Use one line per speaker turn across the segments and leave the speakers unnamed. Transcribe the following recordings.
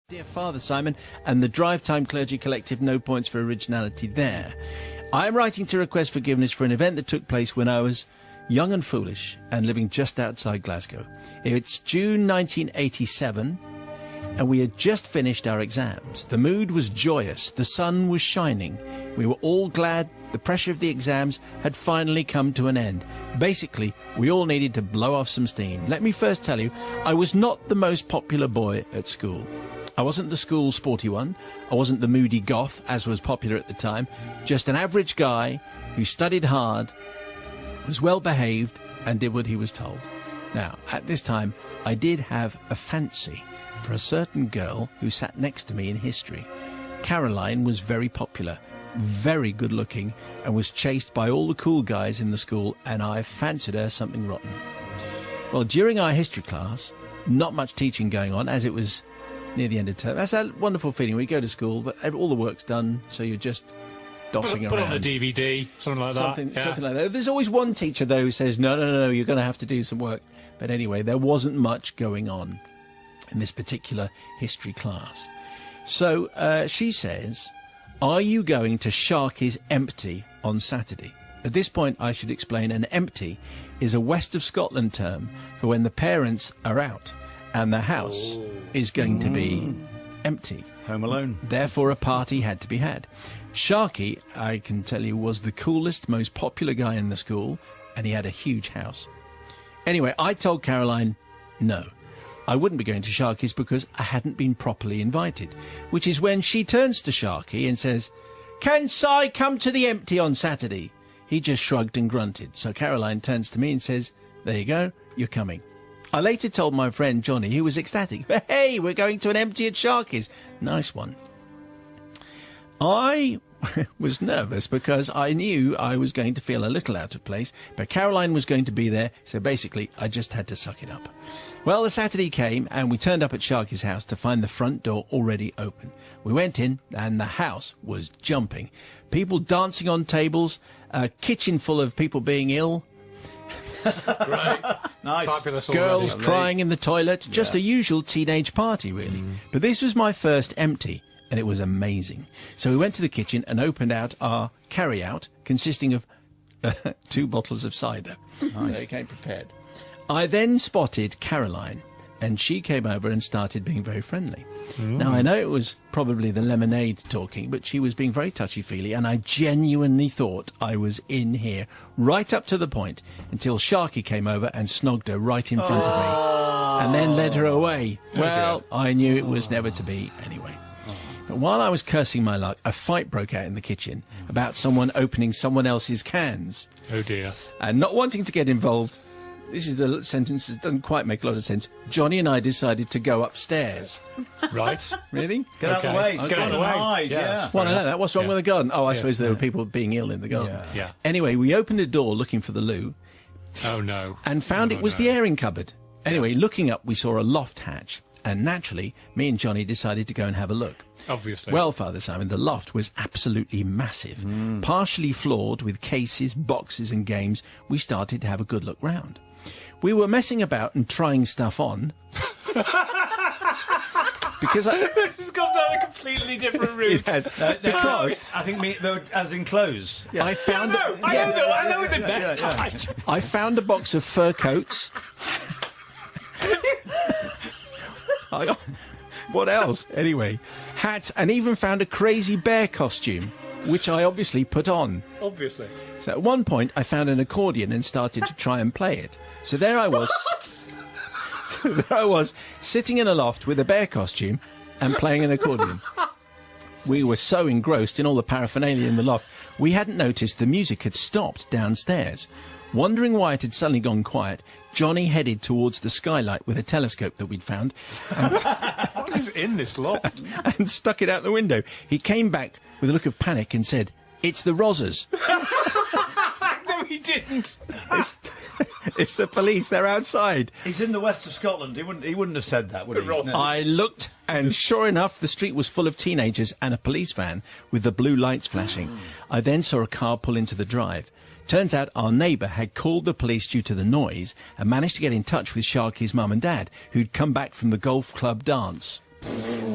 Dear Father Simon and the Drive Time Clergy Collective, no points for originality there. I am writing to request forgiveness for an event that took place when I was young and foolish and living just outside Glasgow. It's June 1987 and we had just finished our exams. The mood was joyous, the sun was shining. We were all glad the pressure of the exams had finally come to an end. Basically, we all needed to blow off some steam. Let me first tell you, I was not the most popular boy at school. I wasn't the school sporty one. I wasn't the moody goth, as was popular at the time. Just an average guy who studied hard, was well behaved, and did what he was told. Now, at this time, I did have a fancy for a certain girl who sat next to me in history. Caroline was very popular, very good looking, and was chased by all the cool guys in the school, and I fancied her something rotten. Well, during our history class, not much teaching going on, as it was near the end of term. That's a wonderful feeling when you go to school, but all the work's done, so you're just dossing around.
Put on a DVD, something like that.
Something like that. There's always one teacher, though, who says, no, you're going to have to do some work. But anyway, there wasn't much going on in this particular history class. So she says, are you going to Sharky's Empty on Saturday? At this point, I should explain an empty is a West of Scotland term for when the parents are out and the house is going to be empty.
Home alone.
Therefore, a party had to be had. Sharky, I can tell you, was the coolest, most popular guy in the school, and he had a huge house. Anyway, I told Caroline, no, I wouldn't be going to Sharky's because I hadn't been properly invited, which is when she turns to Sharky and says, can Si come to the empty on Saturday? He just shrugged and grunted. So Caroline turns to me and says, there you go, you're coming. I later told my friend Johnny, who was ecstatic, hey, we're going to an empty at Sharky's. Nice one. I was nervous because I knew I was going to feel a little out of place, but Caroline was going to be there, so basically I just had to suck it up. Well, the Saturday came and we turned up at Sharky's house to find the front door already open. We went in and the house was jumping. People dancing on tables, a kitchen full of people being ill.
Great.
Nice.
Fabulous.
Girls
already.
crying in the toilet. Just a usual teenage party, really. But this was my first empty, and it was amazing. So we went to the kitchen and opened out our carry-out, consisting of 2 bottles of cider. Nice. They came prepared. I then spotted Caroline, and she came over and started being very friendly. Now, I know it was probably the lemonade talking, but she was being very touchy-feely, and I genuinely thought I was in here right up to the point until Sharky came over and snogged her right in front of me and then led her away. Well, I knew it was never to be anyway. But while I was cursing my luck, a fight broke out in the kitchen about someone opening someone else's cans.
Oh, dear.
And not wanting to get involved, this is the sentence that doesn't quite make a lot of sense, Johnny and I decided to go upstairs.
Right.
Really?
Get out of the way.
Okay.
Get out of the way. Yeah.
Well, I know that. What's wrong with the garden? Oh, I suppose there were people being ill in the garden.
Yeah.
Anyway, we opened a door looking for the loo
Oh, no.
and found it was the airing cupboard. Anyway, looking up, we saw a loft hatch. And naturally, me and Johnny decided to go and have a look.
Obviously.
Well, Father Simon, the loft was absolutely massive. Partially floored with cases, boxes and games, we started to have a good look round. We were messing about and trying stuff on. Because
It's gone down a completely different route.
it has. Because
I think as in clothes.
I found
I know the net.
I found a box of fur coats. What else? Anyway, hats, and even found a crazy bear costume, which I obviously put on.
Obviously.
So at one point, I found an accordion and started to try and play it. So there I was. So there I was, sitting in a loft with a bear costume and playing an accordion. We were so engrossed in all the paraphernalia in the loft, we hadn't noticed the music had stopped downstairs. Wondering why it had suddenly gone quiet, Johnny headed towards the skylight with a telescope that we'd found
What is in this loft?
and stuck it out the window. He came back with a look of panic and said, "It's the Rozzers.
No, he didn't.
It's the police. They're outside."
He's in the west of Scotland. He wouldn't have said that, would he?
Ross.
No.
I looked, and sure enough, the street was full of teenagers and a police van with the blue lights flashing. I then saw a car pull into the drive. Turns out our neighbour had called the police due to the noise and managed to get in touch with Sharky's mum and dad, who'd come back from the golf club dance.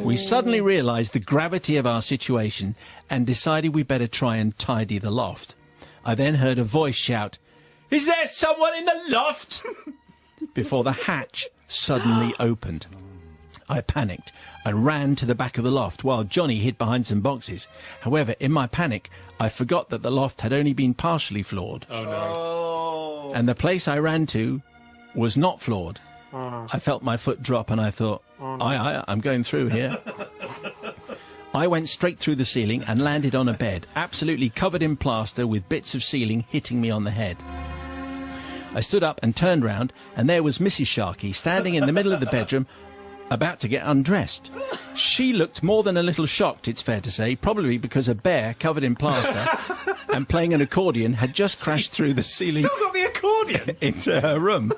We suddenly realised the gravity of our situation and decided we better try and tidy the loft. I then heard a voice shout, "Is there someone in the loft?" before the hatch suddenly opened. I panicked and ran to the back of the loft while Johnny hid behind some boxes. However, in my panic, I forgot that the loft had only been partially floored.
Oh, no.
And the place I ran to was not floored. I felt my foot drop and I thought, I'm going through here. I went straight through the ceiling and landed on a bed, absolutely covered in plaster with bits of ceiling hitting me on the head. I stood up and turned round, and there was Mrs. Sharkey standing in the middle of the bedroom, about to get undressed. She looked more than a little shocked, it's fair to say, probably because a bear covered in plaster and playing an accordion had just crashed through the ceiling
Still got the accordion.
into her room.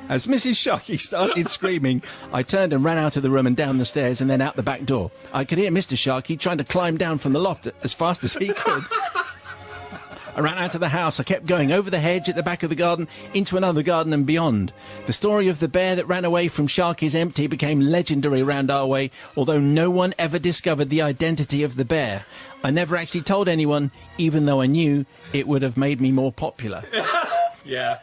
As Mrs. Sharkey started screaming, I turned and ran out of the room and down the stairs and then out the back door. I could hear Mr. Sharkey trying to climb down from the loft as fast as he could. I ran out of the house. I kept going over the hedge at the back of the garden, into another garden and beyond. The story of the bear that ran away from Sharkey's empty became legendary around our way, although no one ever discovered the identity of the bear. I never actually told anyone, even though I knew it would have made me more popular.
Yeah.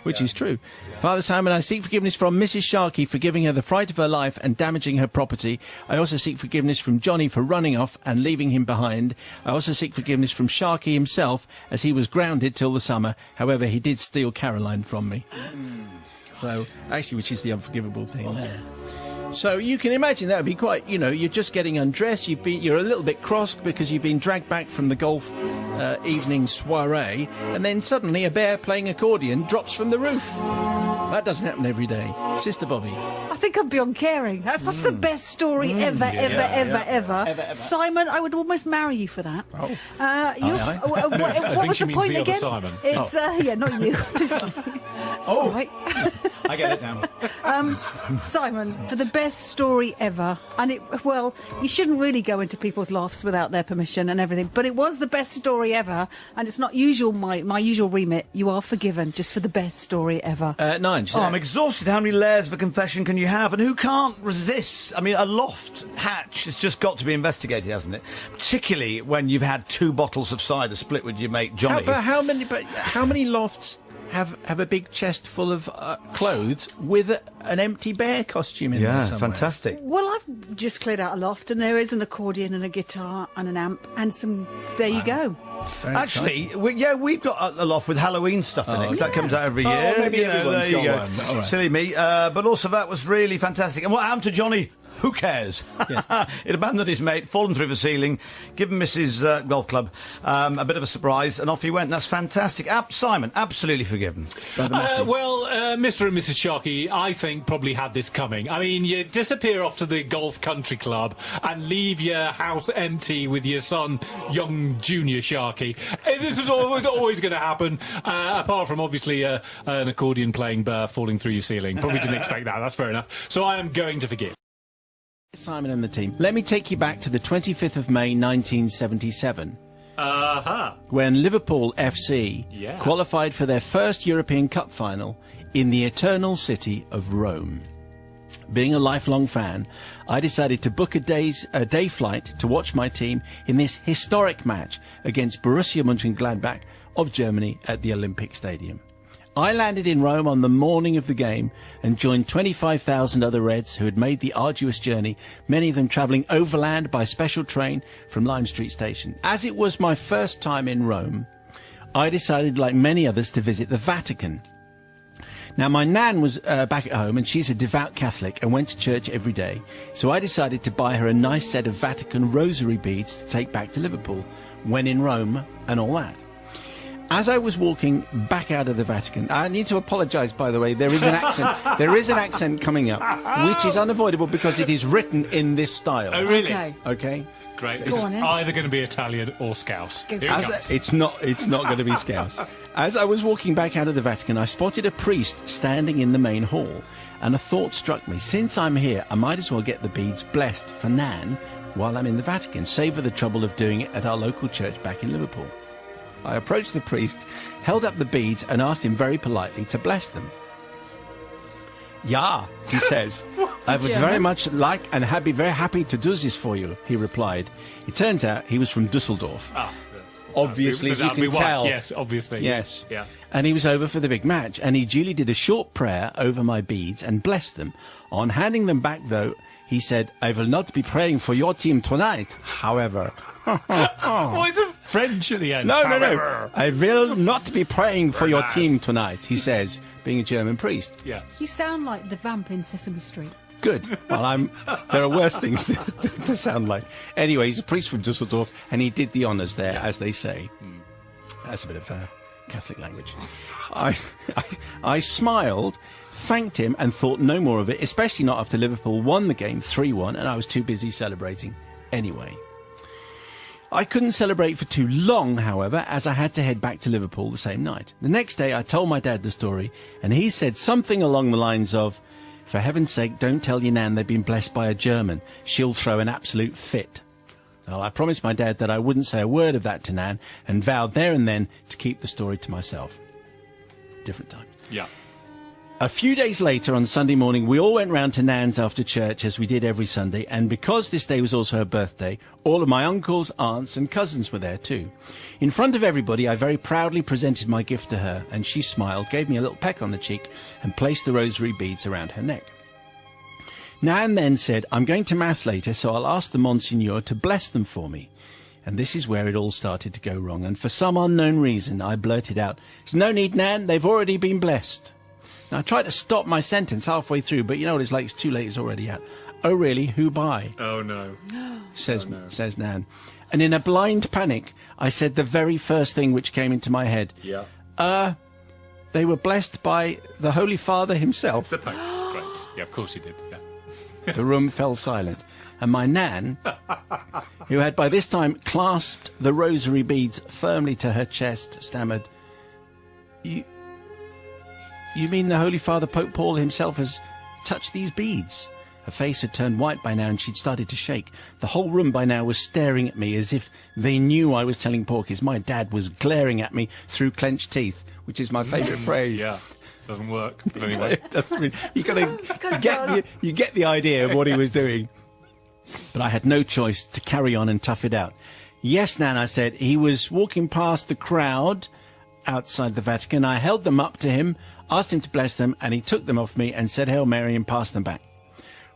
Which is true. Father Simon, I seek forgiveness from Mrs. Sharkey for giving her the fright of her life and damaging her property. I also seek forgiveness from Johnny for running off and leaving him behind. I also seek forgiveness from Sharkey himself, as he was grounded till the summer. However, he did steal Caroline from me. So, actually, which is the unforgivable thing there. So you can imagine that would be quite, you're just getting undressed, you're a little bit cross because you've been dragged back from the golf evening soiree, and then suddenly a bear playing accordion drops from the roof. That doesn't happen every day. Sister Bobby.
I think I'm beyond caring. That's such the best story ever. Simon, I would almost marry you for that.
Oh.
What
think
was
she
the
means
point
the other
again?
Simon.
It's yeah, not you. Obviously.
Oh.
Right.
I get it now.
Simon, for the best story ever, and you shouldn't really go into people's lofts without their permission and everything, but it was the best story ever, and it's not usual my usual remit. You are forgiven just for the best story ever.
9.
Oh, I'm exhausted. How many layers of a confession can you have? And who can't resist? I mean, a loft hatch has just got to be investigated, hasn't it? Particularly when you've had 2 bottles of cider split with your mate Johnny.
How many lofts have a big chest full of clothes with an empty bear costume in there somewhere?
Fantastic.
Well, I've just cleared out a loft, and there is an accordion and a guitar and an amp and some. There you go.
Very
Actually, we've got a loft with Halloween stuff in it. 'Cause that comes out every year.
maybe everyone's
there you
got
go.
one. All right.
Silly me. But also that was really fantastic. And what happened to Johnny? Who cares?
Yes.
It abandoned his mate, fallen through the ceiling, given Mrs. Golf Club a bit of a surprise, and off he went. That's fantastic. Simon, absolutely forgiven.
Mr. and Mrs. Sharkey, I think, probably had this coming. I mean, you disappear off to the golf country club and leave your house empty with your son, young Junior Sharkey. This was always going to happen, apart from, obviously, an accordion-playing bear falling through your ceiling. Probably didn't expect that. That's fair enough. So I am going to forgive.
Simon and the team. Let me take you back to the 25th of May 1977. When Liverpool FC qualified for their first European Cup final in the eternal city of Rome. Being a lifelong fan, I decided to book a day flight to watch my team in this historic match against Borussia Mönchengladbach of Germany at the Olympic Stadium. I landed in Rome on the morning of the game and joined 25,000 other Reds who had made the arduous journey, many of them travelling overland by special train from Lime Street Station. As it was my first time in Rome, I decided, like many others, to visit the Vatican. Now, my nan was back at home, and she's a devout Catholic and went to church every day, so I decided to buy her a nice set of Vatican rosary beads to take back to Liverpool when in Rome and all that. As I was walking back out of the Vatican, I need to apologise, by the way, there is an accent. There is an accent coming up, which is unavoidable because it is written in this style.
Oh, really?
Okay.
Great.
Go
This is
on, Ed.
either going to be Italian or Scouse. Here it comes.
It's not going to be Scouse. As I was walking back out of the Vatican, I spotted a priest standing in the main hall, and a thought struck me. Since I'm here, I might as well get the beads blessed for Nan while I'm in the Vatican, save for the trouble of doing it at our local church back in Liverpool. I approached the priest, held up the beads, and asked him very politely to bless them. "Ja," he says. I would
German.
very much like and be very happy to do this for you, he replied. It turns out he was from Dusseldorf.
Ah,
Obviously, as you
that'd be
can
why.
tell.
Yes, obviously.
Yes.
Yeah.
And he was over for the big match, and he duly did a short prayer over my beads and blessed them. On handing them back, though, he said, I will not be praying for your team tonight, however.
Oh, it's a French at the end.
No.
However.
I will not be praying for your team tonight, he says, being a German priest.
Yes.
You sound like the vamp in Sesame Street.
Good. Well, there are worse things to sound like. Anyway, he's a priest from Dusseldorf, and he did the honours there, as they say. That's a bit of Catholic language. I smiled, thanked him, and thought no more of it, especially not after Liverpool won the game 3-1, and I was too busy celebrating anyway. I couldn't celebrate for too long, however, as I had to head back to Liverpool the same night. The next day, I told my dad the story, and he said something along the lines of, for heaven's sake, don't tell your nan they've been blessed by a German. She'll throw an absolute fit. Well, I promised my dad that I wouldn't say a word of that to Nan, and vowed there and then to keep the story to myself. Different time.
Yeah.
A few days later, on Sunday morning, we all went round to Nan's after church, as we did every Sunday, and because this day was also her birthday, all of my uncles, aunts and cousins were there too. In front of everybody, I very proudly presented my gift to her, and she smiled, gave me a little peck on the cheek, and placed the rosary beads around her neck. Nan then said, I'm going to Mass later, so I'll ask the Monsignor to bless them for me. And this is where it all started to go wrong, and for some unknown reason, I blurted out, There's no need, Nan, they've already been blessed. Now, I tried to stop my sentence halfway through, but you know what it's like, it's too late, it's already out. Oh, really? Who by?
Oh, no.
Says Nan. And in a blind panic, I said the very first thing which came into my head.
Yeah.
They were blessed by the Holy Father himself.
The Pope. Great. Yeah, of course he did. Yeah.
The room fell silent, and my Nan, who had by this time clasped the rosary beads firmly to her chest, stammered, You mean the Holy Father Pope Paul himself has touched these beads? Her face had turned white by now, and she'd started to shake. The whole room by now was staring at me as if they knew I was telling porkies. My dad was glaring at me through clenched teeth, which is my favourite phrase.
Yeah. Doesn't work. But anyway.
It doesn't really, you get the idea of what he was doing. But I had no choice to carry on and tough it out. Yes, Nan, I said. He was walking past the crowd outside the Vatican. I held them up to him, asked him to bless them, and he took them off me and said Hail Mary and passed them back.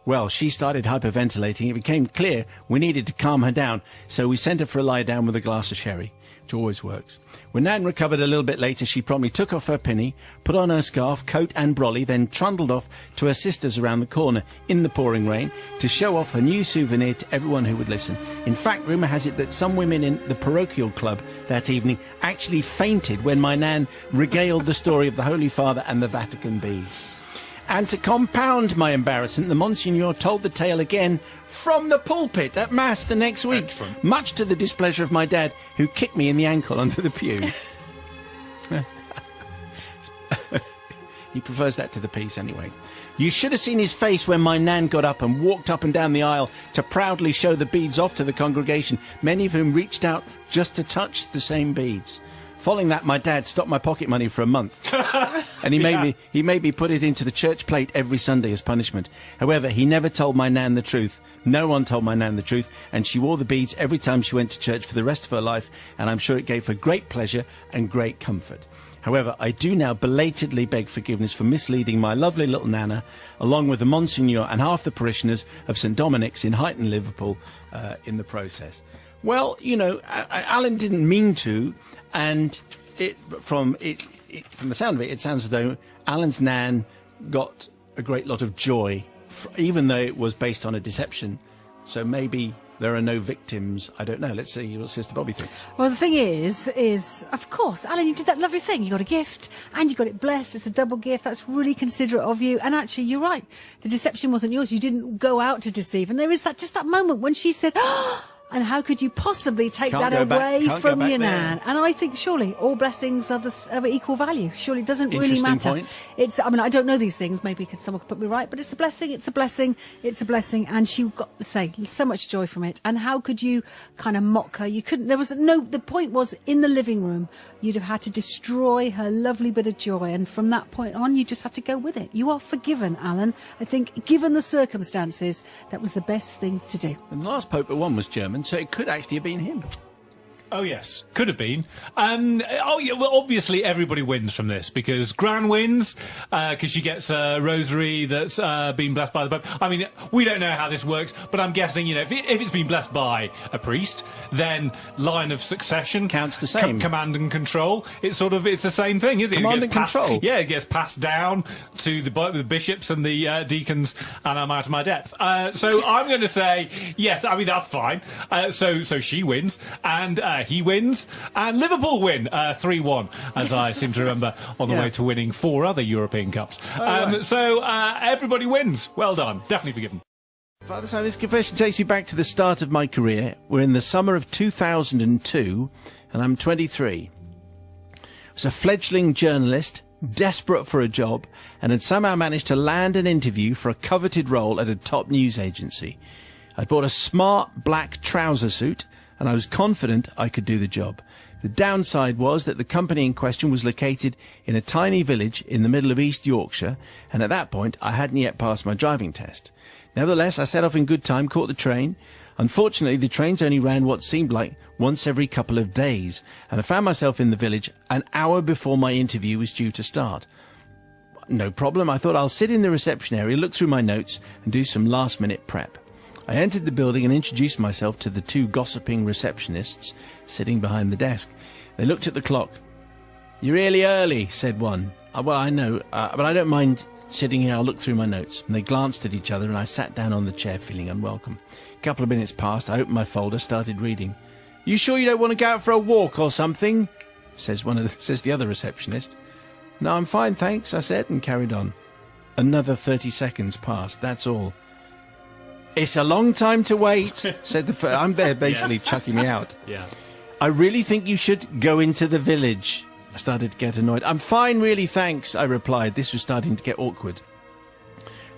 Well, she started hyperventilating. It became clear we needed to calm her down, so we sent her for a lie down with a glass of sherry, which always works. When Nan recovered a little bit later, she promptly took off her pinny, put on her scarf, coat and brolly, then trundled off to her sisters around the corner in the pouring rain to show off her new souvenir to everyone who would listen. In fact, rumour has it that some women in the parochial club that evening actually fainted when my Nan regaled the story of the Holy Father and the Vatican bees. And to compound my embarrassment, the Monsignor told the tale again from the pulpit at Mass the next week,
Excellent.
much to the displeasure of my dad, who kicked me in the ankle under the pew. He prefers that to the peace anyway. You should have seen his face when my Nan got up and walked up and down the aisle to proudly show the beads off to the congregation, many of whom reached out just to touch the same beads. Following that, my dad stopped my pocket money for a month, and he made me put it into the church plate every Sunday as punishment. However, he never told my Nan the truth. No one told my Nan the truth, and she wore the beads every time she went to church for the rest of her life, and I'm sure it gave her great pleasure and great comfort. However, I do now belatedly beg forgiveness for misleading my lovely little Nana, along with the Monsignor and half the parishioners of St Dominic's in Huyton, Liverpool, in the process. Well, you know, Alan didn't mean to, and from the sound of it, it sounds as though Alan's Nan got a great lot of joy, even though it was based on a deception. So maybe there are no victims. I don't know. Let's see what Sister Bobby thinks.
Well, the thing is, of course, Alan, you did that lovely thing. You got a gift and you got it blessed. It's a double gift. That's really considerate of you. And actually, you're right. The deception wasn't yours. You didn't go out to deceive. And there is just that moment when she said, oh, And how could you possibly take
Can't
that
go back-
away
can't go
from
back
your
there.
nan? And I think surely all blessings are of equal value. Surely it doesn't really
Interesting
matter.
point.
It's. I mean, I don't know these things. Maybe someone could put me right, but it's a blessing. It's a blessing. It's a blessing. And she got to say so much joy from it. And how could you kind of mock her? You couldn't. There was no. The point was in the living room, you'd have had to destroy her lovely bit of joy. And from that point on, you just had to go with it. You are forgiven, Alan. I think, given the circumstances, that was the best thing to do.
And the last Pope at one was German, so it could actually have been him.
Oh, yes. Could have been. Oh, yeah, well, obviously everybody wins from this because Gran wins because she gets a rosary that's been blessed by the Pope. I mean, we don't know how this works, but I'm guessing, if it's been blessed by a priest, then line of succession
Counts the same.
Command and control. It's the same thing, isn't it?
Command
It gets
and control.
Yeah, it gets passed down to the bishops and the deacons, and I'm out of my depth. So I'm going to say, yes, I mean, that's fine. So she wins, and he wins, and Liverpool win 3-1, as I seem to remember, on the way to winning 4 other European Cups.
right.
So everybody wins. Well done. Definitely forgiven.
Father Sam, this confession takes me back to the start of my career. We're in the summer of 2002, and I'm 23. I was a fledgling journalist, desperate for a job, and had somehow managed to land an interview for a coveted role at a top news agency. I'd bought a smart black trouser suit, and I was confident I could do the job. The downside was that the company in question was located in a tiny village in the middle of East Yorkshire, and at that point I hadn't yet passed my driving test. Nevertheless, I set off in good time, caught the train. Unfortunately, the trains only ran what seemed like once every couple of days, and I found myself in the village an hour before my interview was due to start. No problem, I thought I'll sit in the reception area, look through my notes, and do some last-minute prep. I entered the building and introduced myself to the 2 gossiping receptionists sitting behind the desk. They looked at the clock. "You're really early," said one. "Well, I know, but I don't mind sitting here. I'll look through my notes." And they glanced at each other, and I sat down on the chair feeling unwelcome. A couple of minutes passed. I opened my folder, started reading. "You sure you don't want to go out for a walk or something?" says the other receptionist. "No, I'm fine, thanks," I said, and carried on. Another 30 seconds passed, that's all. "It's a long time to wait," said the first. I'm there basically chucking me out.
Yeah.
"I really think you should go into the village." I started to get annoyed. "I'm fine, really, thanks," I replied. This was starting to get awkward.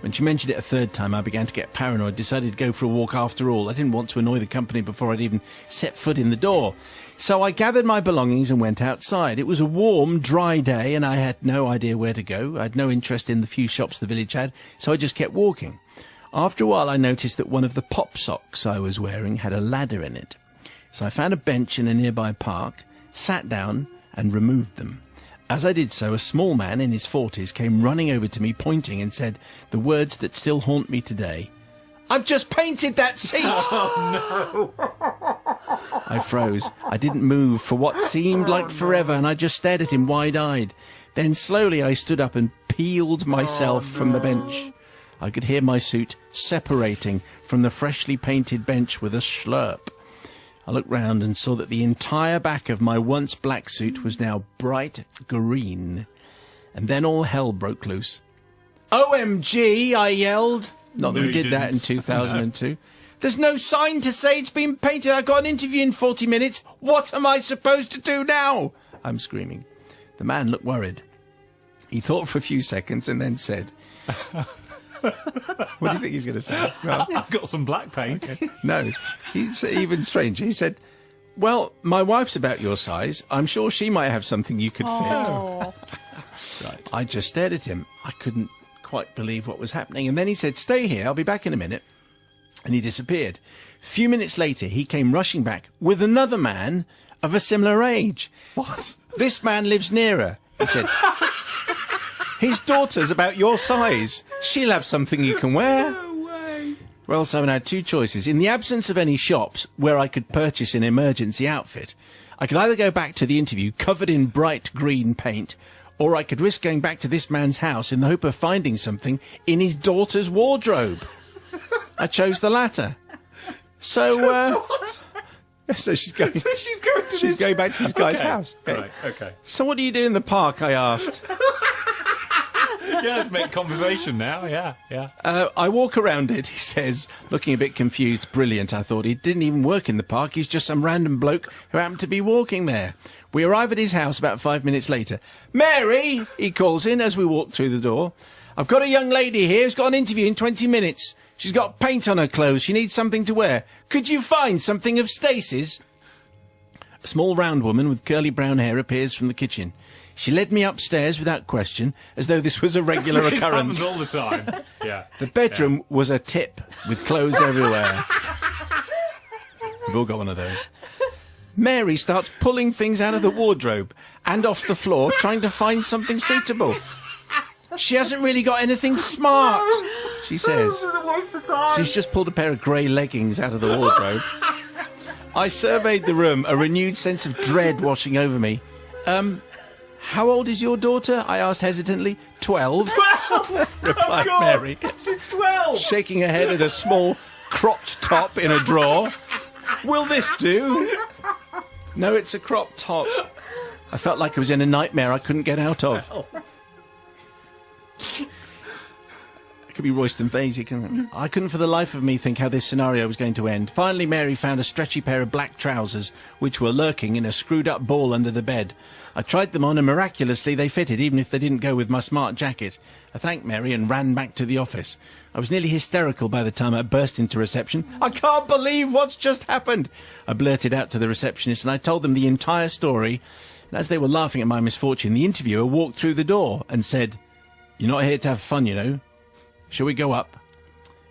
When she mentioned it a third time, I began to get paranoid, decided to go for a walk after all. I didn't want to annoy the company before I'd even set foot in the door. So I gathered my belongings and went outside. It was a warm, dry day, and I had no idea where to go. I had no interest in the few shops the village had, so I just kept walking. After a while, I noticed that one of the pop socks I was wearing had a ladder in it. So I found a bench in a nearby park, sat down, and removed them. As I did so, a small man in his 40s came running over to me, pointing, and said the words that still haunt me today. "I've just painted that seat!"
Oh, no.
I froze. I didn't move for what seemed like forever, and I just stared at him wide-eyed. Then slowly I stood up and peeled myself from the bench. I could hear my suit separating from the freshly painted bench with a slurp. I looked round and saw that the entire back of my once black suit was now bright green. And then all hell broke loose. "OMG!" I yelled. Not that
No,
we
you
did that in
didn't.
2002. "There's no sign to say it's been painted. I've got an interview in 40 minutes. What am I supposed to do now?" I'm screaming. The man looked worried. He thought for a few seconds and then said... What do you think he's going to say? Well,
I've got some black paint.
no, he's even stranger. He said, "Well, my wife's about your size. I'm sure she might have something you could fit."
Oh.
Right.
I just stared at him. I couldn't quite believe what was happening. And then he said, "Stay here. I'll be back in a minute." And he disappeared. A few minutes later, he came rushing back with another man of a similar age.
What?
"This man lives nearer," he said. "His daughter's about your size. She'll have something you can wear."
No way.
Well, Simon, I had 2 choices. In the absence of any shops where I could purchase an emergency outfit, I could either go back to the interview covered in bright green paint, or I could risk going back to this man's house in the hope of finding something in his daughter's wardrobe. I chose the latter. So, so she's going...
So she's going to
She's going back to this guy's
Okay.
house. Okay.
Right, okay.
"So what do you do in the park?" I asked.
let's make conversation now. Yeah, yeah.
I walk around it, he says, looking a bit confused. Brilliant, I thought. He didn't even work in the park. He's just some random bloke who happened to be walking there. We arrive at his house about 5 minutes later. Mary, he calls in as we walk through the door. I've got a young lady here who's got an interview in 20 minutes. She's got paint on her clothes. She needs something to wear. Could you find something of Stacey's? A small round woman with curly brown hair appears from the kitchen. She led me upstairs without question, as though this was a regular occurrence.
This happens all the time. Yeah.
The bedroom was a tip, with clothes everywhere. We've all got one of those. Mary starts pulling things out of the wardrobe and off the floor, trying to find something suitable. She hasn't really got anything smart, she says.
This is a waste of time.
She's just pulled a pair of grey leggings out of the wardrobe. I surveyed the room, a renewed sense of dread washing over me. How old is your daughter? I asked hesitantly. 12.
12!
Replied
Of course.
Mary,
She's 12!
shaking her head at a small cropped top in a drawer. Will this do? No, it's a cropped top. I felt like I was in a nightmare I couldn't get out of. It could be Royston Vasey, couldn't it? I couldn't for the life of me think how this scenario was going to end. Finally, Mary found a stretchy pair of black trousers, which were lurking in a screwed-up ball under the bed. I tried them on and miraculously they fitted, even if they didn't go with my smart jacket. I thanked Mary and ran back to the office. I was nearly hysterical by the time I burst into reception. I can't believe what's just happened! I blurted out to the receptionist and I told them the entire story. And as they were laughing at my misfortune, the interviewer walked through the door and said, "You're not here to have fun, you know. Shall we go up?"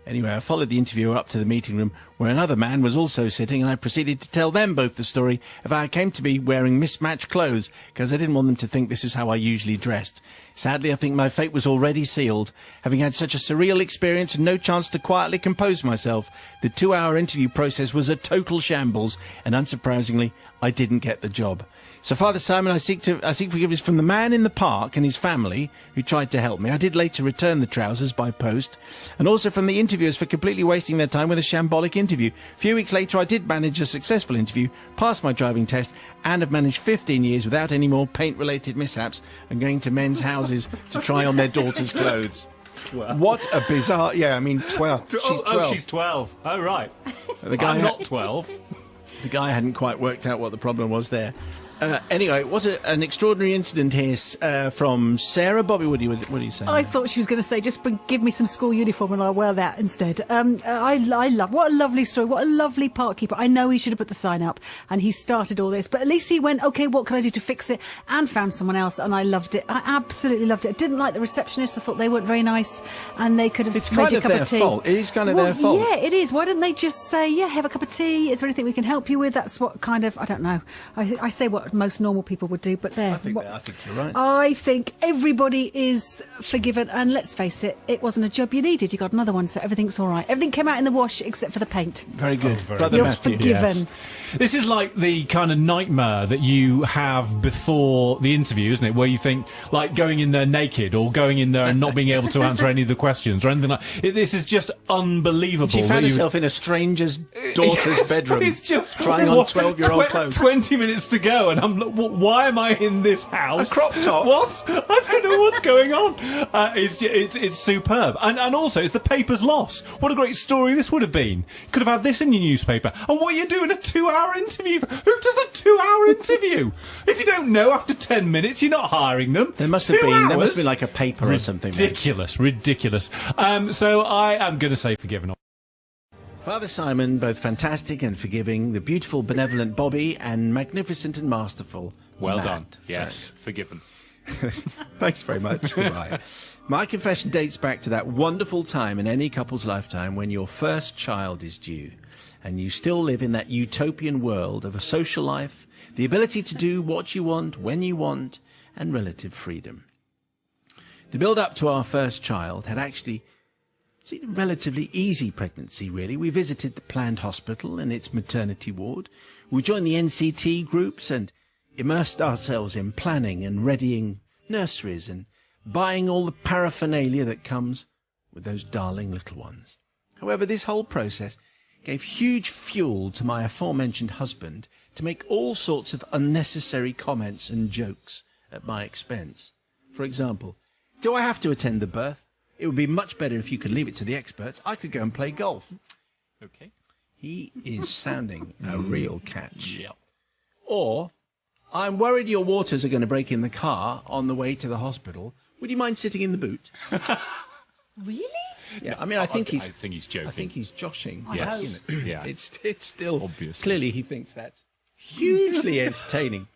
Anyway, I followed the interviewer up to the meeting room, where another man was also sitting, and I proceeded to tell them both the story of how I came to be wearing mismatched clothes, because I didn't want them to think this is how I usually dressed. Sadly, I think my fate was already sealed. Having had such a surreal experience and no chance to quietly compose myself, the 2-hour interview process was a total shambles, and unsurprisingly, I didn't get the job. So, Father Simon, I seek forgiveness from the man in the park and his family who tried to help me. I did later return the trousers by post, and also from the interviewers for completely wasting their time with a shambolic interview. A few weeks later, I did manage a successful interview, passed my driving test, and have managed 15 years without any more paint-related mishaps and going to men's houses to try on their daughters' clothes.
12.
What a bizarre... Yeah, I mean, 12. She's 12.
Oh, she's 12. Oh, right. I'm not 12.
The guy hadn't quite worked out what the problem was there. Anyway, what an extraordinary incident here from Sarah. Bobby, what do you say?
I thought she was going to say, just give me some school uniform and I'll wear that instead. I love, what a lovely story, what a lovely park keeper. I know he should have put the sign up and he started all this, but at least he went, okay, what can I do to fix it? And found someone else, and I loved it. I absolutely loved it. I didn't like the receptionist. I thought they weren't very nice and they could have made you a cup of tea. It's kind of their
fault. It is kind of their fault.
Yeah, it is. Why didn't they just say, yeah, have a cup of tea? Is there anything we can help you with? That's what kind of, I don't know. I say what most normal people would do, but there.
I think you're right.
I think everybody is forgiven, and let's face it, it wasn't a job you needed. You got another one, so everything's all right. Everything came out in the wash except for the paint.
Very good.
Very
You're
Matthew.
forgiven.
Yes. This is like the kind of nightmare that you have before the interview, isn't it? Where you think, like, going in there naked or going in there and not being able to answer any of the questions or anything like that. This is just unbelievable.
She found herself in a stranger's daughter's bedroom.
It's just
trying on 12-year-old clothes.
20 minutes to go, and I'm like, why am I in this house?
A crop top?
What? I don't know what's going on. It's superb. And also, it's the paper's loss. What a great story this would have been. Could have had this in your newspaper. And what are you doing a 2-hour interview for? Who does a 2-hour interview? If you don't know after 10 minutes, you're not hiring them.
There must have been like a paper or something.
Ridiculous. So I am going to say forgiven.
Father Simon, both fantastic and forgiving, the beautiful, benevolent Bobby, and magnificent and masterful
Well
Matt.
done. Yes, forgiven.
Thanks very much. Goodbye. My confession dates back to that wonderful time in any couple's lifetime when your first child is due, and you still live in that utopian world of a social life, the ability to do what you want, when you want, and relative freedom. The build-up to our first child had actually... It's a relatively easy pregnancy, really. We visited the planned hospital and its maternity ward. We joined the NCT groups and immersed ourselves in planning and readying nurseries and buying all the paraphernalia that comes with those darling little ones. However, this whole process gave huge fuel to my aforementioned husband to make all sorts of unnecessary comments and jokes at my expense. For example, Do I have to attend the birth? It would be much better if you could leave it to the experts. I could go and play golf.
Okay.
He is sounding a real catch.
Yep.
Or, I'm worried your waters are going to break in the car on the way to the hospital. Would you mind sitting in the boot?
Really?
Yeah, I mean, I think he's
joking.
I think he's joshing.
Yes.
You know.
Yeah.
It's still
Obviously.
clearly he thinks that's hugely entertaining.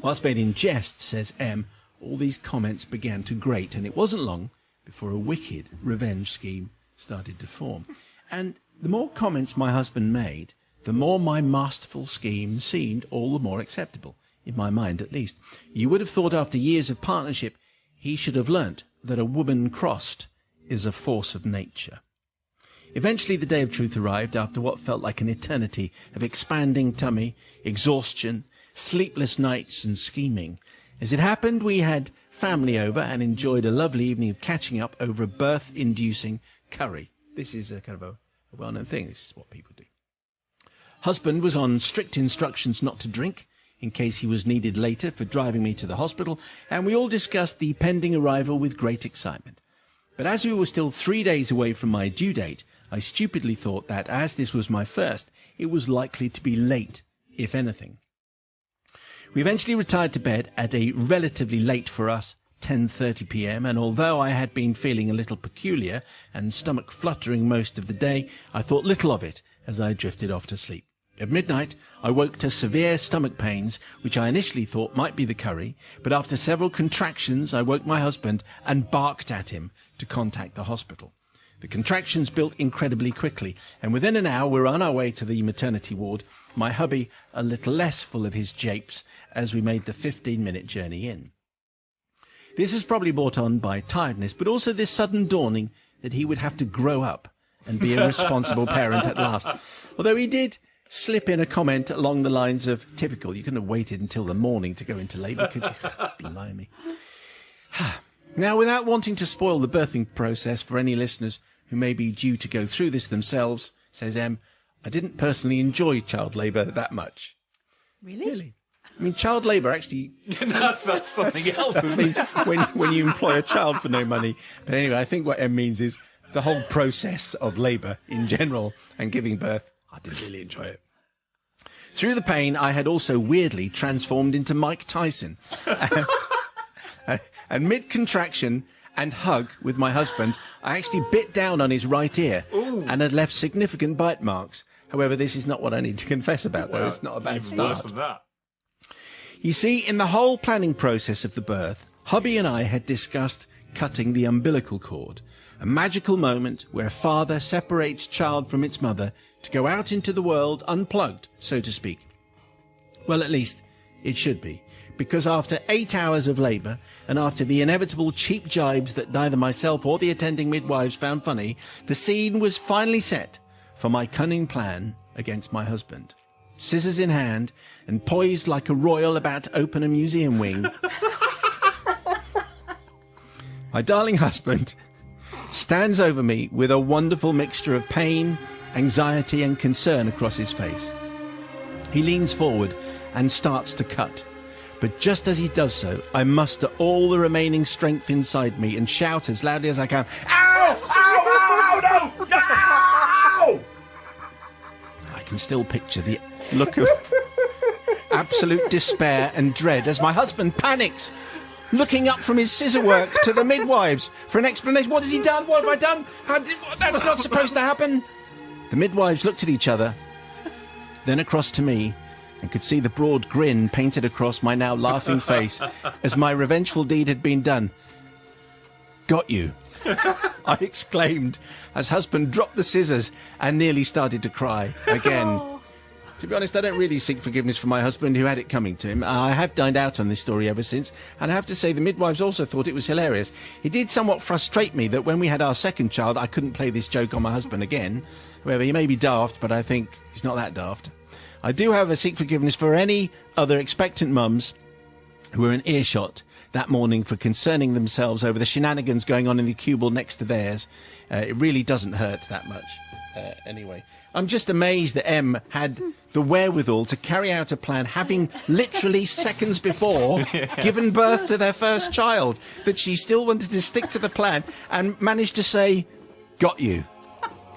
Whilst made in jest, says M, all these comments began to grate, and it wasn't long before a wicked revenge scheme started to form. And the more comments my husband made, the more my masterful scheme seemed all the more acceptable, in my mind at least. You would have thought after years of partnership he should have learnt that a woman crossed is a force of nature. Eventually the day of truth arrived after what felt like an eternity of expanding tummy, exhaustion, sleepless nights and scheming. As it happened, we had family over and enjoyed a lovely evening of catching up over a birth-inducing curry. This is a kind of a well-known thing. This is what people do. Husband was on strict instructions not to drink, in case he was needed later for driving me to the hospital, and we all discussed the pending arrival with great excitement. But as we were still 3 days away from my due date, I stupidly thought that as this was my first, it was likely to be late, if anything. We eventually retired to bed at a relatively late for us 10:30 p.m, and although I had been feeling a little peculiar and stomach fluttering most of the day, I thought little of it as I drifted off to sleep. At midnight, I woke to severe stomach pains, which I initially thought might be the curry, but after several contractions, I woke my husband and barked at him to contact the hospital. The contractions built incredibly quickly, and within an hour we were on our way to the maternity ward, my hubby a little less full of his japes as we made the 15-minute journey in. This was probably brought on by tiredness, but also this sudden dawning that he would have to grow up and be a responsible parent at last. Although he did slip in a comment along the lines of, typical, you couldn't have waited until the morning to go into labour, could you? Blimey. Now, without wanting to spoil the birthing process for any listeners who may be due to go through this themselves, says M, I didn't personally enjoy child labour that much.
Really?
I mean, child labour actually...
that's something else,
that
isn't
means
it?
when you employ a child for no money. But anyway, I think what M means is the whole process of labour in general and giving birth. I didn't really enjoy it. Through the pain, I had also weirdly transformed into Mike Tyson. And mid-contraction and hug with my husband, I actually bit down on his right ear and had left significant bite marks. However, this is not what I need to confess about, though. It's not a bad
Even worse
start.
than that.
You see, in the whole planning process of the birth, hubby and I had discussed cutting the umbilical cord, a magical moment where father separates child from its mother to go out into the world unplugged, so to speak. Well, at least it should be, because after 8 hours of labour, and after the inevitable cheap jibes that neither myself or the attending midwives found funny, the scene was finally set for my cunning plan against my husband. Scissors in hand, and poised like a royal about to open a museum wing, my darling husband stands over me with a wonderful mixture of pain, anxiety and concern across his face. He leans forward and starts to cut. But just as he does so, I muster all the remaining strength inside me and shout as loudly as I can, "Ow! Ow! Ow! Ow! No! No!" I can still picture the look of absolute despair and dread as my husband panics, looking up from his scissor work to the midwives for an explanation. What has he done? What have I done? That's not supposed to happen. The midwives looked at each other, then across to me, and could see the broad grin painted across my now laughing face as my revengeful deed had been done. "Got you," I exclaimed as husband dropped the scissors and nearly started to cry again. To be honest, I don't really seek forgiveness from my husband, who had it coming to him. I have dined out on this story ever since, and I have to say the midwives also thought it was hilarious. It did somewhat frustrate me that when we had our second child, I couldn't play this joke on my husband again. However, he may be daft, but I think he's not that daft. I do, however, seek forgiveness for any other expectant mums who were in earshot that morning for concerning themselves over the shenanigans going on in the cubicle next to theirs. It really doesn't hurt that much. Anyway, I'm just amazed that Em had the wherewithal to carry out a plan, having literally seconds before given birth to their first child, that she still wanted to stick to the plan and managed to say, "Got you."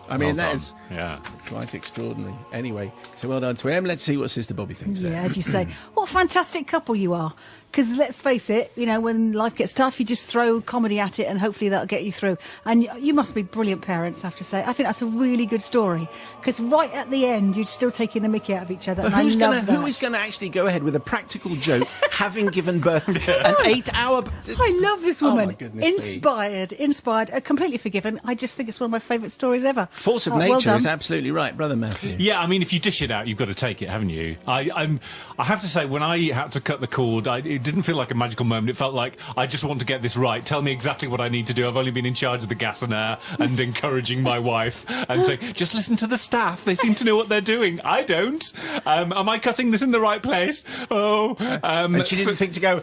I mean,
Well
that
done.
is
Yeah.
quite extraordinary. Anyway, so well done to Em. Let's see what Sister Bobby thinks there.
Yeah, as you say, what a fantastic couple you are. Because let's face it, you know, when life gets tough, you just throw comedy at it and hopefully that'll get you through. And you must be brilliant parents, I have to say. I think that's a really good story. Because right at the end, you're still taking the mickey out of each other.
But
And
who
that.
is going to actually go ahead with a practical joke, having given birth an 8-hour...
I love this woman.
Oh, my goodness me.
Inspired, completely forgiven. I just think it's one of my favourite stories ever.
Force of
Oh, well
nature
done.
is absolutely right, Brother Matthew.
Yeah, I mean, if you dish it out, you've got to take it, haven't you? I have to say, when I had to cut the cord, it didn't feel like a magical moment. It felt like, I just want to get this right. Tell me exactly what I need to do. I've only been in charge of the gas and air and encouraging my wife and saying, just listen to the staff. They seem to know what they're doing. I don't. Am I cutting this in the right place? Oh.
And she didn't think to go...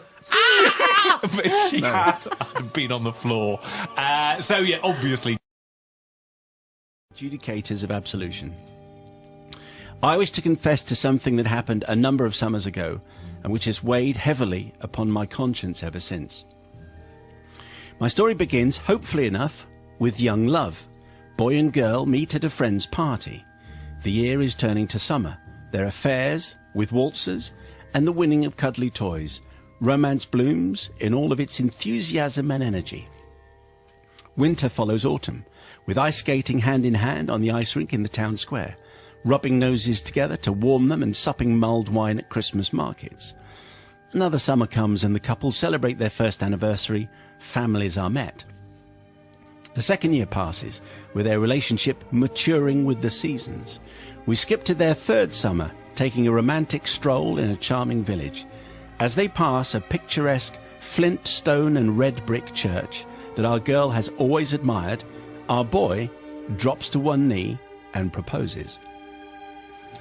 But if she had, I'd have been on the floor. So, yeah, obviously.
Adjudicators of absolution. I wish to confess to something that happened a number of summers ago, and which has weighed heavily upon my conscience ever since. My story begins, hopefully enough, with young love. Boy and girl meet at a friend's party. The year is turning to summer. There are fairs with waltzers and the winning of cuddly toys. Romance blooms in all of its enthusiasm and energy. Winter follows autumn, with ice skating hand in hand on the ice rink in the town square, rubbing noses together to warm them and supping mulled wine at Christmas markets. Another summer comes and the couple celebrate their first anniversary. Families are met. The second year passes, with their relationship maturing with the seasons. We skip to their third summer, taking a romantic stroll in a charming village. As they pass a picturesque flint, stone and red brick church that our girl has always admired, our boy drops to one knee and proposes.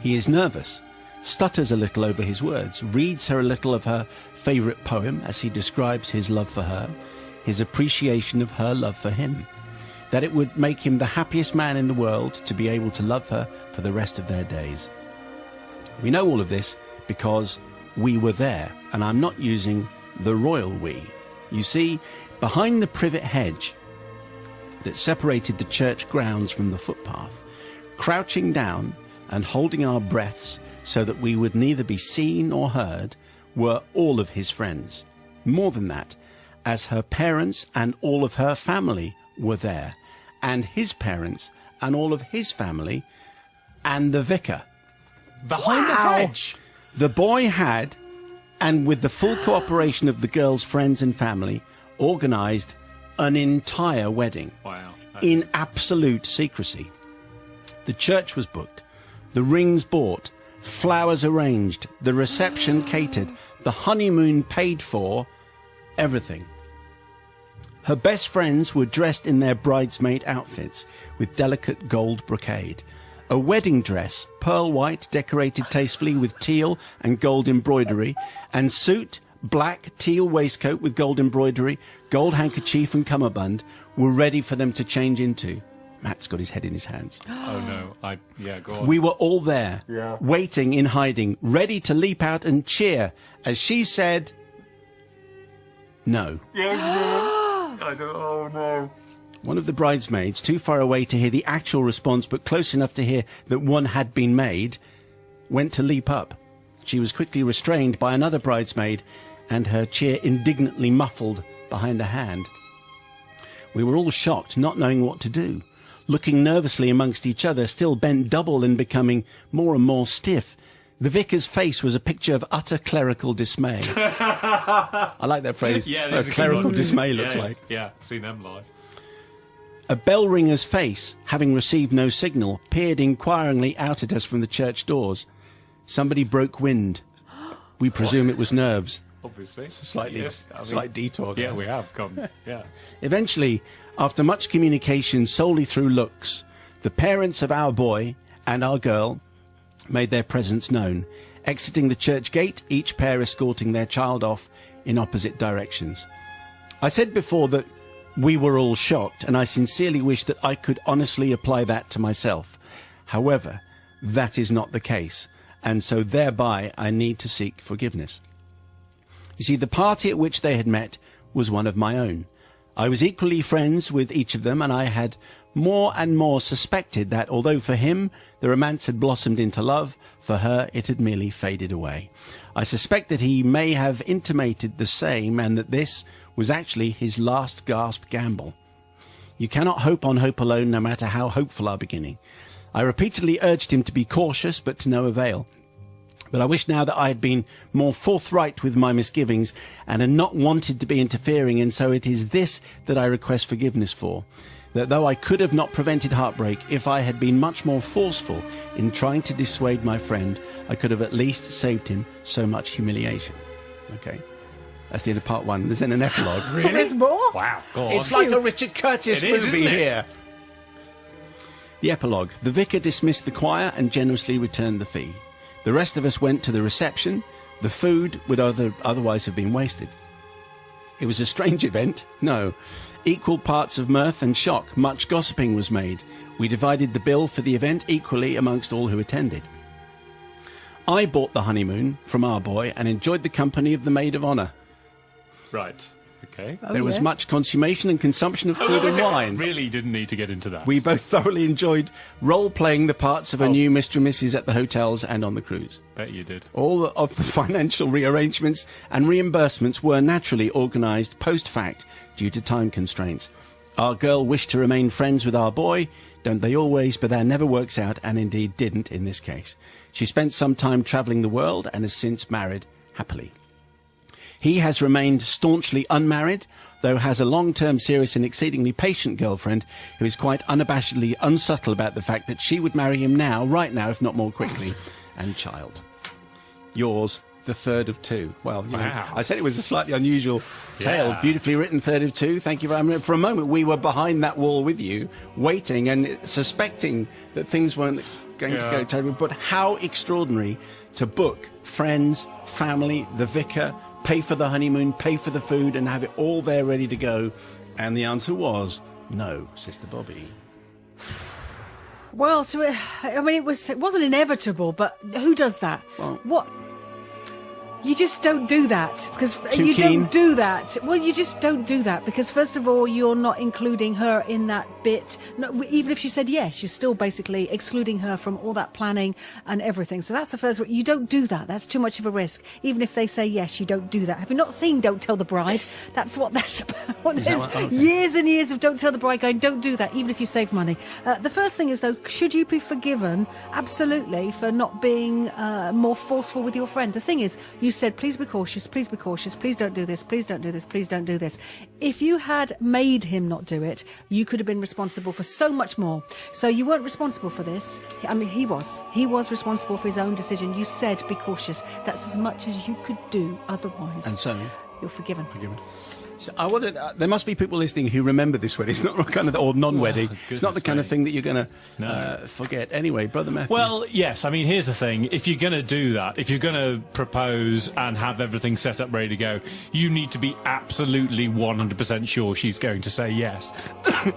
He is nervous, stutters a little over his words, reads her a little of her favourite poem as he describes his love for her, his appreciation of her love for him, that it would make him the happiest man in the world to be able to love her for the rest of their days. We know all of this because we were there, and I'm not using the royal we. You see, behind the privet hedge that separated the church grounds from the footpath, crouching down and holding our breaths so that we would neither be seen or heard, were all of his friends. More than that, as her parents and all of her family were there, and his parents and all of his family, and the vicar.
Behind the hedge.
The boy had, and with the full cooperation of the girl's friends and family, organised an entire wedding.
Wow.
In absolute secrecy. The church was booked, the rings bought, flowers arranged, the reception catered, the honeymoon paid for, everything. Her best friends were dressed in their bridesmaid outfits with delicate gold brocade. A wedding dress, pearl white, decorated tastefully with teal and gold embroidery, and suit, black teal waistcoat with gold embroidery, gold handkerchief and cummerbund were ready for them to change into. Matt's got his head in his hands.
Oh, no. Go on.
We were all there, waiting in hiding, ready to leap out and cheer as she said, no.
Oh, no.
One of the bridesmaids, too far away to hear the actual response but close enough to hear that one had been made, went to leap up. She was quickly restrained by another bridesmaid and her cheer indignantly muffled behind a hand. We were all shocked, not knowing what to do, looking nervously amongst each other, still bent double and becoming more and more stiff. The vicar's face was a picture of utter clerical dismay. I like that phrase.
Yeah,
what clerical dismay looks like.
Yeah, seen them live.
A bell ringer's face, having received no signal, peered inquiringly out at us from the church doors. Somebody broke wind. We presume it was nerves.
Obviously.
Slight detour there.
Yeah, we have gone. Yeah.
Eventually, after much communication solely through looks, the parents of our boy and our girl made their presence known, exiting the church gate, each pair escorting their child off in opposite directions. I said before that we were all shocked, and I sincerely wish that I could honestly apply that to myself.
However, that is not the case, and so thereby I need to seek forgiveness. You see, the party at which they had met was one of my own. I was equally friends with each of them, and I had more and more suspected that although for him the romance had blossomed into love, for her it had merely faded away. I suspect that he may have intimated the same, and that this was actually his last gasp gamble. You cannot hope on hope alone, no matter how hopeful our beginning. I repeatedly urged him to be cautious, but to no avail. But I wish now that I had been more forthright with my misgivings and had not wanted to be interfering, and so it is this that I request forgiveness for. That though I could have not prevented heartbreak, if I had been much more forceful in trying to dissuade my friend, I could have at least saved him so much humiliation. Okay. That's the end of part one. There's then an epilogue.
Really?
There's more?
Wow, go on.
It's like a Richard Curtis
It is,
movie
isn't it?
here. The epilogue. The vicar dismissed the choir and generously returned the fee. The rest of us went to the reception. The food would otherwise have been wasted. It was a strange event. No. Equal parts of mirth and shock. Much gossiping was made. We divided the bill for the event equally amongst all who attended. I bought the honeymoon from our boy and enjoyed the company of the maid of honour.
Right. Okay.
There was much consummation and consumption of food and wine.
Really didn't need to get into that.
We both thoroughly enjoyed role-playing the parts of a new Mr. and Mrs. at the hotels and on the cruise.
Bet you did.
All of the financial rearrangements and reimbursements were naturally organised post-fact due to time constraints. Our girl wished to remain friends with our boy, don't they always, but that never works out, and indeed didn't in this case. She spent some time travelling the world and has since married happily. He has remained staunchly unmarried, though has a long-term, serious and exceedingly patient girlfriend who is quite unabashedly unsubtle about the fact that she would marry him now, right now, if not more quickly, and child. Yours, the third of two. Well, you know, I said it was a slightly unusual tale. Beautifully written, third of two. Thank you very much. For a moment, we were behind that wall with you, waiting and suspecting that things weren't going to go terribly. But how extraordinary to book friends, family, the vicar, pay for the honeymoon, pay for the food, and have it all there ready to go. And the answer was no, Sister Bobby.
Well, I mean, it wasn't inevitable, but who does that?
Well,
what? You just don't do that because
Too
you
keen?
don't do that. Well, you just don't do that because first of all, you're not including her in that bit. No, even if she said yes, you're still basically excluding her from all that planning and everything. So that's the first. You don't do that. That's too much of a risk. Even if they say yes, you don't do that. Have you not seen Don't Tell the Bride? That's what that's about. There's years and years of Don't Tell the Bride going, don't do that, even if you save money. The first thing is though, should you be forgiven? Absolutely, for not being more forceful with your friend. The thing is, you said, please be cautious, please be cautious, please don't do this, please don't do this, please don't do this. If you had made him not do it, you could have been responsible for so much more. So you weren't responsible for this. I mean, he was. He was responsible for his own decision. You said be cautious. That's as much as you could do otherwise.
And so?
You're forgiven.
So I wanted. There must be people listening who remember this wedding. It's not kind of or non-wedding. It's not the kind of thing that you're going to forget. Anyway, Brother Matthew.
Well, yes. I mean, here's the thing. If you're going to do that, if you're going to propose and have everything set up ready to go, you need to be absolutely 100% sure she's going to say yes.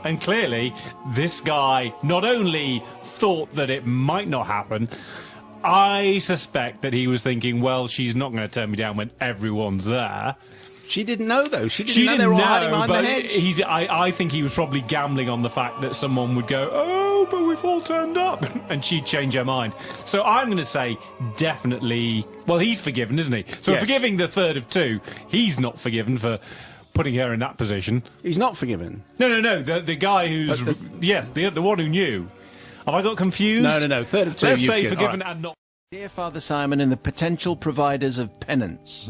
And clearly, this guy not only thought that it might not happen, I suspect that he was thinking, well, she's not going to turn me down when everyone's there.
She didn't know, though. She didn't know they were all hiding behind the hedge.
I think he was probably gambling on the fact that someone would go, oh, but we've all turned up, and she'd change her mind. So I'm going to say definitely... Well, he's forgiven, isn't he? So
yes.
Forgiving the third of two, he's not forgiven for putting her in that position.
He's not forgiven.
No. The guy who's... Yes, the one who knew. Have I got confused?
No. Third of two.
Let's say forgiven and not...
Dear Father Simon and the potential providers of penance.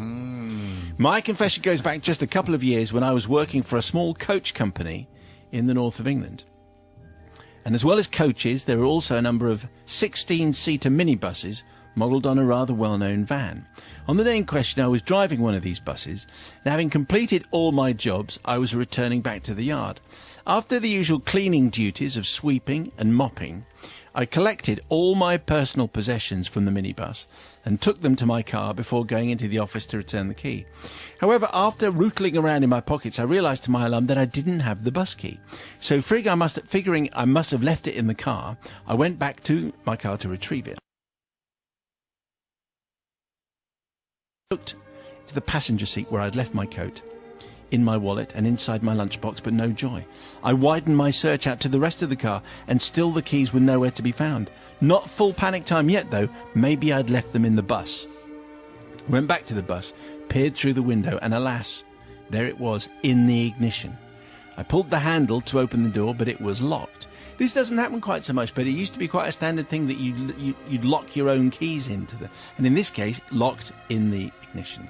My confession goes back just a couple of years when I was working for a small coach company in the north of England. And as well as coaches, there were also a number of 16-seater minibuses modelled on a rather well-known van. On the day in question, I was driving one of these buses, and having completed all my jobs, I was returning back to the yard. After the usual cleaning duties of sweeping and mopping, I collected all my personal possessions from the minibus and took them to my car before going into the office to return the key. However, after rootling around in my pockets, I realised to my alarm that I didn't have the bus key. So figuring I must have left it in the car, I went back to my car to retrieve it. I looked to the passenger seat where I'd left my coat, in my wallet and inside my lunchbox, but no joy. I widened my search out to the rest of the car, and still the keys were nowhere to be found. Not full panic time yet, though. Maybe I'd left them in the bus. I went back to the bus, peered through the window, and alas, there it was, in the ignition. I pulled the handle to open the door, but it was locked. This doesn't happen quite so much, but it used to be quite a standard thing that you'd lock your own keys into and in this case, locked in the ignition.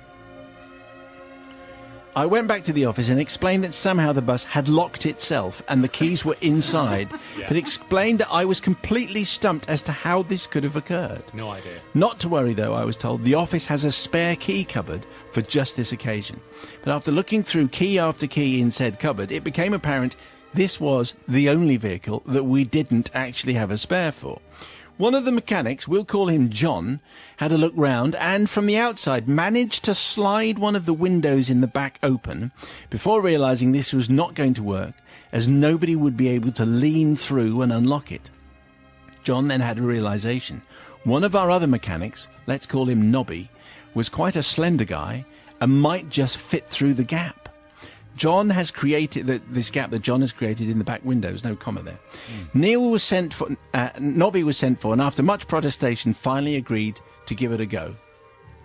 I went back to the office and explained that somehow the bus had locked itself and the keys were inside, but explained that I was completely stumped as to how this could have occurred.
No idea.
Not to worry, though, I was told the office has a spare key cupboard for just this occasion. But after looking through key after key in said cupboard, it became apparent this was the only vehicle that we didn't actually have a spare for. One of the mechanics, we'll call him John, had a look round and from the outside managed to slide one of the windows in the back open before realising this was not going to work, as nobody would be able to lean through and unlock it. John then had a realisation. One of our other mechanics, let's call him Nobby, was quite a slender guy and might just fit through the gap. John has created this gap that John has created in the back windows. No comma there. Nobby was sent for, and after much protestation, finally agreed to give it a go.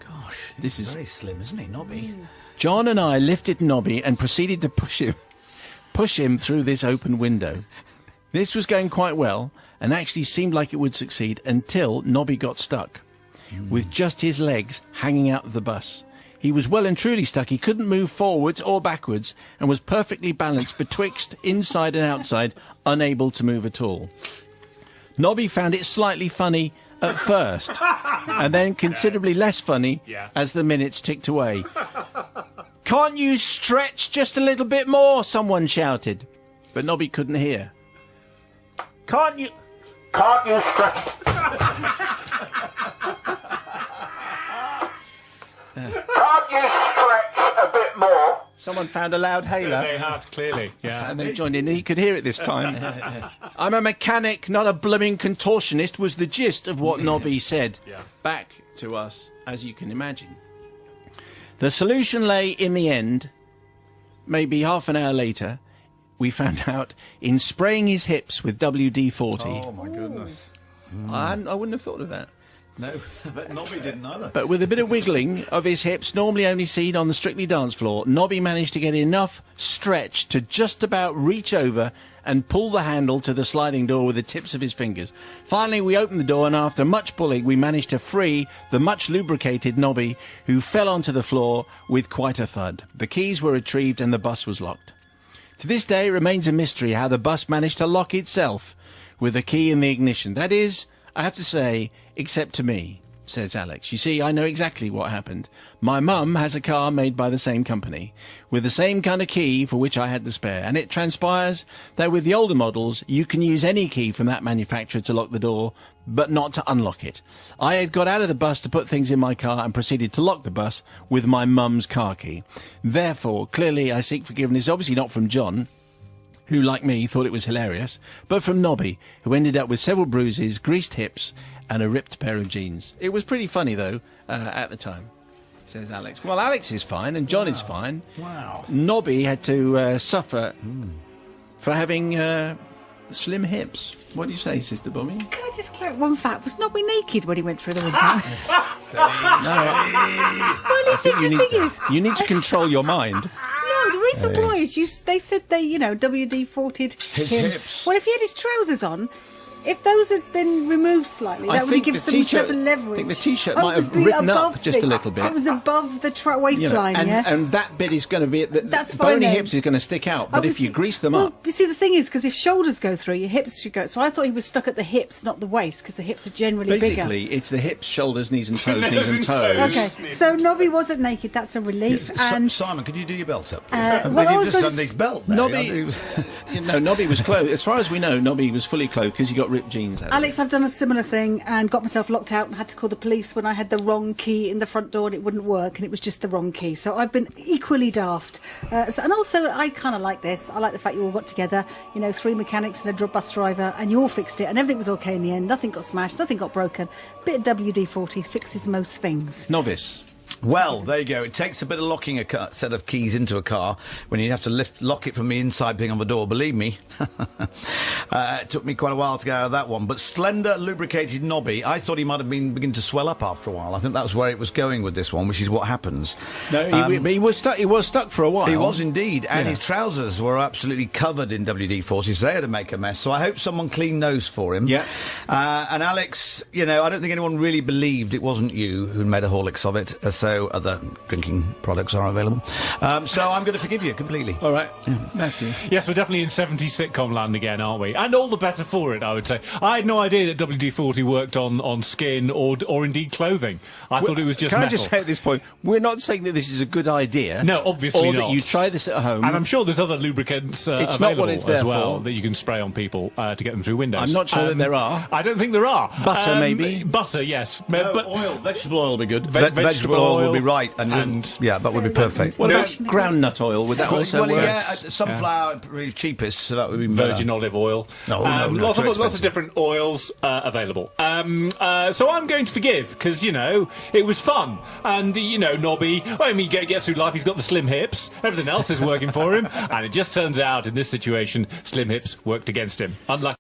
Gosh,
This is
very slim, isn't he, Nobby?
John and I lifted Nobby and proceeded to push him through this open window. This was going quite well and actually seemed like it would succeed until Nobby got stuck with just his legs hanging out of the bus. He was well and truly stuck. He couldn't move forwards or backwards and was perfectly balanced betwixt inside and outside, unable to move at all. Nobby found it slightly funny at first and then considerably less funny as the minutes ticked away. "Can't you stretch just a little bit more?" someone shouted. But Nobby couldn't hear. Can't you stretch? Can't you stretch a bit more? Someone found a loud hailer.
They had, clearly. Yeah.
And they joined in. He could hear it this time. "I'm a mechanic, not a blooming contortionist," was the gist of what Nobby said back to us, as you can imagine. The solution lay in the end, maybe half an hour later, we found out, in spraying his hips with WD-40.
Oh, my goodness.
I wouldn't have thought of that.
No, but Nobby didn't either.
But with a bit of wiggling of his hips, normally only seen on the Strictly dance floor, Nobby managed to get enough stretch to just about reach over and pull the handle to the sliding door with the tips of his fingers. Finally, we opened the door, and after much pulling, we managed to free the much lubricated Nobby, who fell onto the floor with quite a thud. The keys were retrieved and the bus was locked. To this day, it remains a mystery how the bus managed to lock itself with the key in the ignition. That is, I have to say, except to me, says Alex. You see, I know exactly what happened. My mum has a car made by the same company, with the same kind of key for which I had the spare, and it transpires that with the older models, you can use any key from that manufacturer to lock the door, but not to unlock it. I had got out of the bus to put things in my car and proceeded to lock the bus with my mum's car key. Therefore, clearly I seek forgiveness, obviously not from John, who, like me, thought it was hilarious, but from Nobby, who ended up with several bruises, greased hips, and a ripped pair of jeans. It was pretty funny, though, at the time, says Alex. Well, Alex is fine, and John is fine.
Wow.
Nobby had to suffer for having slim hips. What do you say, Sister Bobby?
Can I just clear up one fact? Was Nobby naked when he went through the window? Well,
You need to control your mind.
No, the reason why is they said they, WD-40'd him.
hips.
Well, if he had his trousers on, if those had been removed slightly, that would give some sort of leverage.
I think the T-shirt
Oh,
might
it was
have written up
above
just a little bit.
So it was above the waistline,
and that bit is going to be...
That's
the
fine
bony
then.
hips is going to stick out, but if you grease them
well,
up...
you see, the thing is, because if shoulders go through, your hips should go... So I thought he was stuck at the hips, not the waist, because the hips are generally
Basically, it's the hips, shoulders, knees and toes, knees and
toes.
toes.
bigger. Okay, so Nobby wasn't naked, that's a relief. And
Simon, can you do your belt up?
well, I
you've
was
just
going
done
to
his belt there.
Nobby was clothed. As far as we know, Nobby was fully clothed because he got got ripped jeans out.
Alex, I've done a similar thing and got myself locked out and had to call the police when I had the wrong key in the front door and it wouldn't work and it was just the wrong key. So I've been equally daft. And also, I kind of like this. I like the fact you all got together, 3 mechanics and a bus driver, and you all fixed it and everything was okay in the end. Nothing got smashed, nothing got broken. Bit of WD-40 fixes most things.
Novice.
Well, there you go. It takes a bit of locking a set of keys into a car when you have to lock it from the inside being on the door. Believe me, it took me quite a while to get out of that one. But slender, lubricated Nobby, I thought he might have been beginning to swell up after a while. I think that was where it was going with this one, which is what happens.
No, he was stuck. He was stuck for a while.
He was indeed, and his trousers were absolutely covered in WD-40, so they had to make a mess. So I hope someone cleaned those for him.
Yeah.
And Alex, I don't think anyone really believed it wasn't you who made a Horlicks of it. So other drinking products are available. So I'm going to forgive you completely.
All right. Matthew.
Yes, we're definitely in 70s sitcom land again, aren't we? And all the better for it, I would say. I had no idea that WD-40 worked on skin or indeed clothing. I thought it was just
Can
metal.
I just say at this point, we're not saying that this is a good idea.
No, obviously
or
not.
Or that you try this at home.
And I'm sure there's other lubricants
It's
available
not what it's there
as well
for.
that you can spray on people to get them through windows.
I'm not sure that there are.
I don't think there are.
Butter, maybe?
Butter, yes.
No,
But
oil, vegetable oil will be good.
Vegetable
oil will
oil
be right, and yeah, that would be perfect.
What about groundnut oil? Would that also work?
Yeah, sunflower really cheapest, so that would be better.
virgin olive oil.
No,
lots
too
of
expensive.
different oils available. So I'm going to forgive because it was fun, and Nobby. He gets through life. He's got the slim hips. Everything else is working for him, and it just turns out in this situation, slim hips worked against him. Unlucky.